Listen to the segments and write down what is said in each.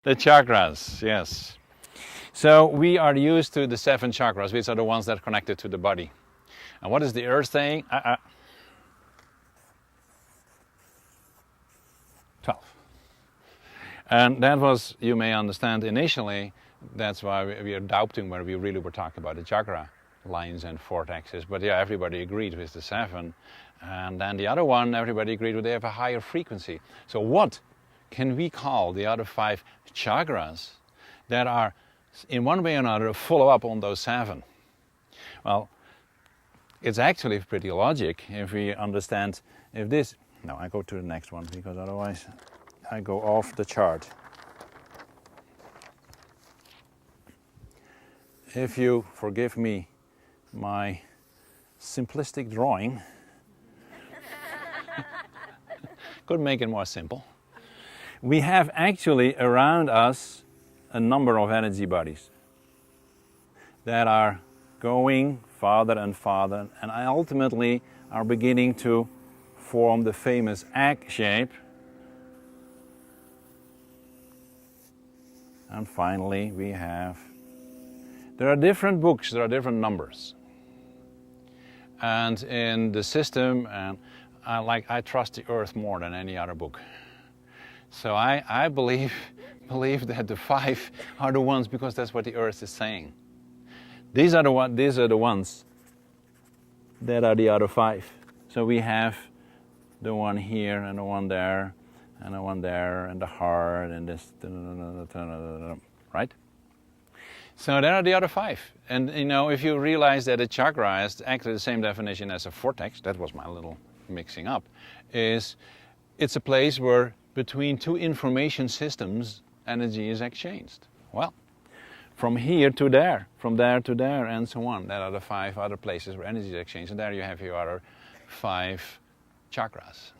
The chakras, yes. So we are used to the 7 chakras, which are the ones that are connected to the body. And what is the earth saying? 12. And that was, you may understand initially, that's why we are doubting whether we really were talking about the chakra lines and vortexes. But yeah, everybody agreed with the 7. And then the other one, everybody agreed with, they have a higher frequency. So what can we call the other 5 chakras that are, in one way or another, follow up on those 7? Well, it's actually pretty logic if we understand if this... No, I go to the next one because otherwise I go off the chart. If you forgive me my simplistic drawing, could make it more simple. We have actually around us a number of energy bodies that are going farther and farther and ultimately are beginning to form the famous egg shape. And finally we have, there are different books, there are different numbers. And in the system, and I trust the Earth more than any other book. So I believe that the 5 are the ones because that's what the Earth is saying. These are the ones that are the other 5. So we have the one here and the one there and the one there and the heart and this, right? So there are the other 5. And you know, if you realize that a chakra is actually the same definition as a vortex, that was my little mixing up, is it's a place where between 2 information systems energy is exchanged. Well, from here to there, from there to there, and so on. That are the 5 other places where energy is exchanged, and there you have your other 5 chakras.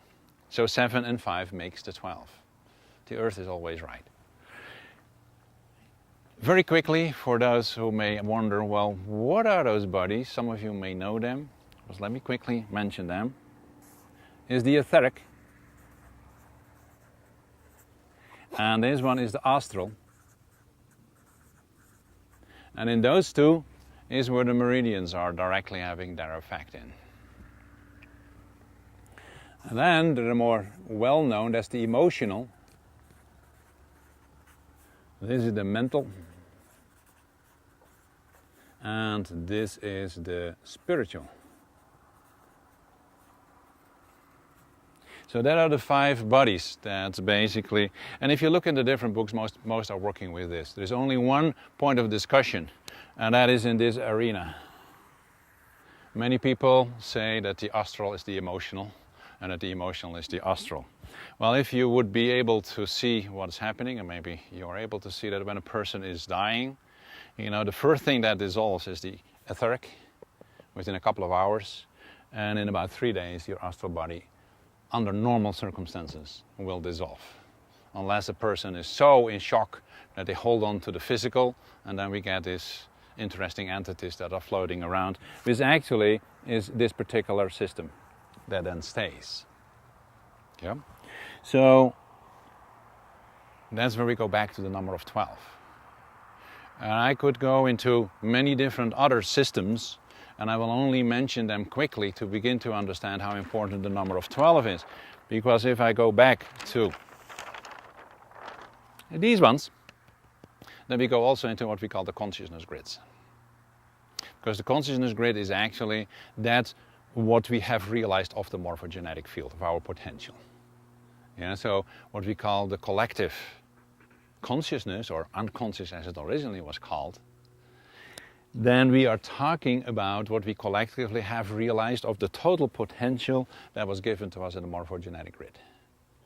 So 7 and 5 makes the 12. The Earth is always right. Very quickly, for those who may wonder, well, what are those bodies? Some of you may know them. Just let me quickly mention them. Is the etheric, and this one is the astral. And in those 2 is where the meridians are directly having their effect in. And then the more well-known, that's the emotional. This is the mental. And this is the spiritual. So there are the 5 bodies that basically, and if you look in the different books, most are working with this. There's only one point of discussion, and that is in this arena. Many people say that the astral is the emotional, and that the emotional is the astral. Well, if you would be able to see what's happening, and maybe you're able to see that when a person is dying, you know, the first thing that dissolves is the etheric within a couple of hours, and in about 3 days your astral body, under normal circumstances, will dissolve. Unless a person is so in shock that they hold on to the physical, and then we get these interesting entities that are floating around, which actually is this particular system that then stays. Yeah? So that's where we go back to the number of 12. And I could go into many different other systems, and I will only mention them quickly to begin to understand how important the number of 12 is. Because if I go back to these ones, then we go also into what we call the consciousness grids. Because the consciousness grid is actually that what we have realized of the morphogenetic field, of our potential. Yeah, so what we call the collective consciousness, or unconscious as it originally was called, then we are talking about what we collectively have realized of the total potential that was given to us in the morphogenetic grid.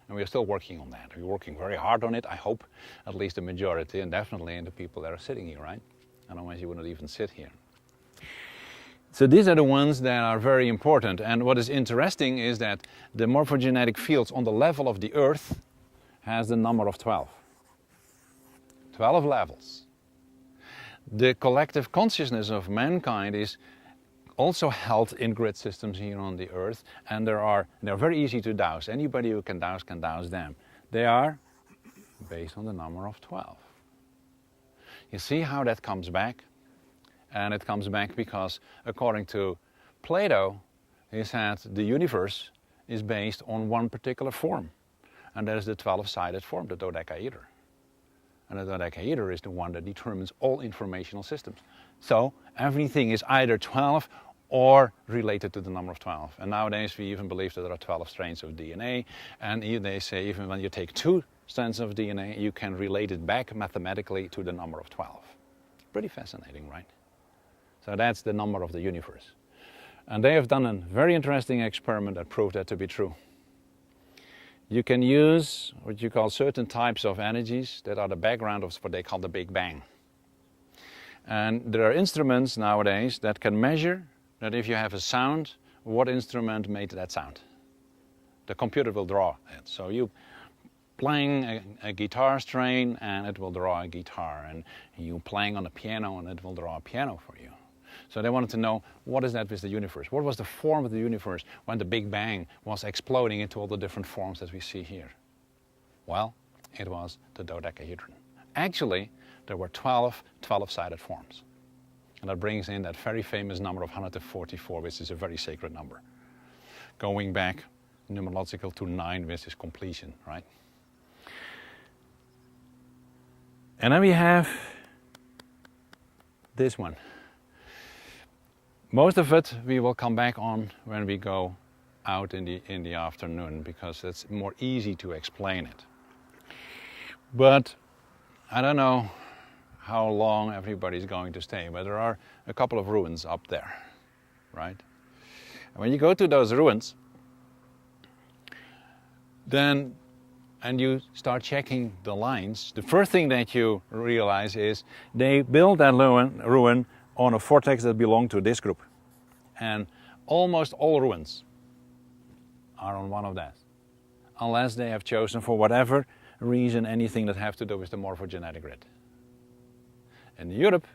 And we are still working on that. We're working very hard on it, I hope, at least the majority, and definitely in the people that are sitting here, right? Otherwise you wouldn't even sit here. So these are the ones that are very important, and what is interesting is that the morphogenetic fields on the level of the Earth has the number of 12. 12 levels. The collective consciousness of mankind is also held in grid systems here on the Earth, and they're very easy to dowse. Anybody who can dowse them. They are based on the number of 12. You see how that comes back? And it comes back because, according to Plato, he said the universe is based on one particular form, and that is the 12-sided form, the dodecahedron. And the dodecahedron is the one that determines all informational systems. So everything is either 12 or related to the number of 12. And nowadays we even believe that there are 12 strands of DNA, and they say even when you take 2 strands of DNA, you can relate it back mathematically to the number of 12. Pretty fascinating, right? So that's the number of the universe. And they have done a very interesting experiment that proved that to be true. You can use what you call certain types of energies that are the background of what they call the Big Bang. And there are instruments nowadays that can measure that if you have a sound, what instrument made that sound. The computer will draw it. So you playing a guitar strain and it will draw a guitar, and you playing on a piano and it will draw a piano for you. So they wanted to know, what is that with the universe? What was the form of the universe when the Big Bang was exploding into all the different forms that we see here? Well, it was the dodecahedron. Actually, there were 12 12-sided forms. And that brings in that very famous number of 144, which is a very sacred number. Going back numerological to 9, which is completion, right? And then we have this one. Most of it we will come back on when we go out in the afternoon, because it's more easy to explain it. But I don't know how long everybody's going to stay, but there are a couple of ruins up there, right? And when you go to those ruins, then and you start checking the lines, the first thing that you realize is they built that ruin on a vortex that belonged to this group. And almost all ruins are on one of that, unless they have chosen for whatever reason anything that have to do with the morphogenetic grid. In Europe,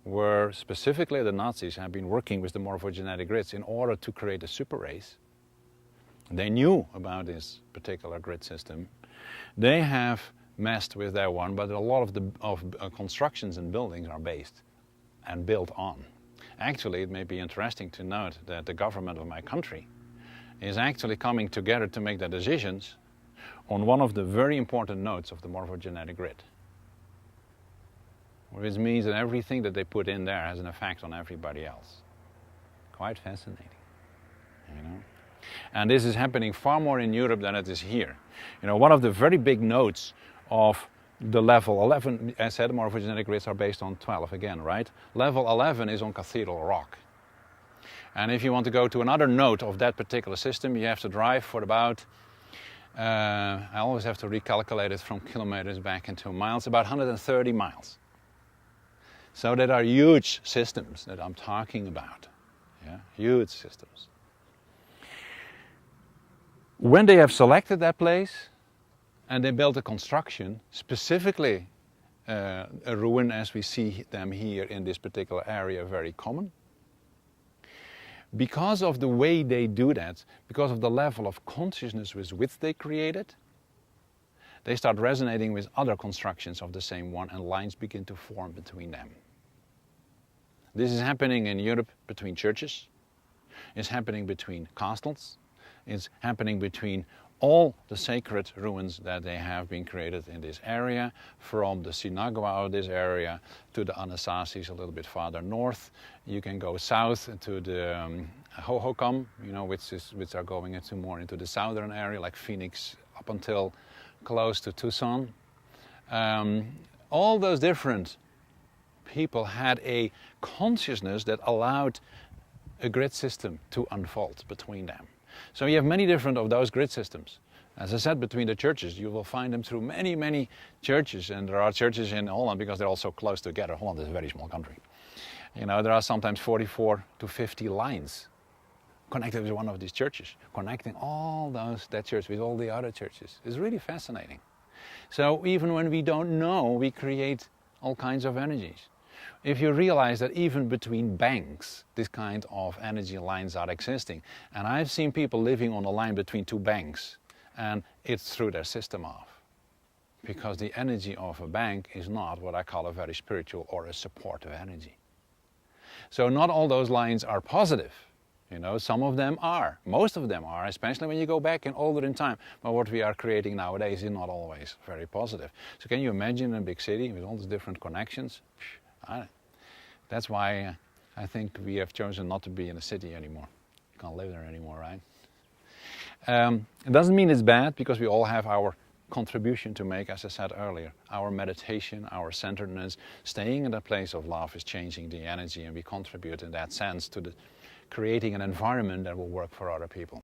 where specifically the Nazis have been working with the morphogenetic grids in order to create a super race, they knew about this particular grid system. They have messed with that one, but a lot of the constructions and buildings are based and built on. Actually, it may be interesting to note that the government of my country is actually coming together to make their decisions on one of the very important nodes of the morphogenetic grid. Which means that everything that they put in there has an effect on everybody else. Quite fascinating, you know. And this is happening far more in Europe than it is here. You know, one of the very big nodes of the level 11, as I said, morphogenetic grids are based on 12 again, right? Level 11 is on Cathedral Rock. And if you want to go to another node of that particular system, you have to drive for about, I always have to recalculate it from kilometers back into miles, about 130 miles. So that are huge systems that I'm talking about, yeah? Huge systems. When they have selected that place and they built a construction, specifically a ruin as we see them here in this particular area, very common. Because of the way they do that, because of the level of consciousness with which they created, they start resonating with other constructions of the same one, and lines begin to form between them. This is happening in Europe between churches, it's happening between castles, it's happening between all the sacred ruins that they have been created in this area, from the Sinagua of this area to the Anasasis a little bit farther north. You can go south to the Hohokam, you know, which are going into more into the southern area, like Phoenix up until close to Tucson. All those different people had a consciousness that allowed a grid system to unfold between them. So you have many different of those grid systems. As I said, between the churches, you will find them through many, many churches. And there are churches in Holland because they're all so close together. Holland is a very small country. You know, there are sometimes 44 to 50 lines connected with one of these churches, connecting all that church with all the other churches. It's really fascinating. So even when we don't know, we create all kinds of energies. If you realize that even between banks, this kind of energy lines are existing. And I've seen people living on a line between two banks, and it threw their system off. because the energy of a bank is not what I call a very spiritual or a supportive energy. So not all those lines are positive. You know, some of them are, most of them are, especially when you go back and older in time. But what we are creating nowadays is not always very positive. So can you imagine a big city with all these different connections? That's why I think we have chosen not to be in a city anymore. You can't live there anymore, right? It doesn't mean it's bad, because we all have our contribution to make, as I said earlier. Our meditation, our centeredness, staying in a place of love is changing the energy, and we contribute in that sense to creating an environment that will work for other people.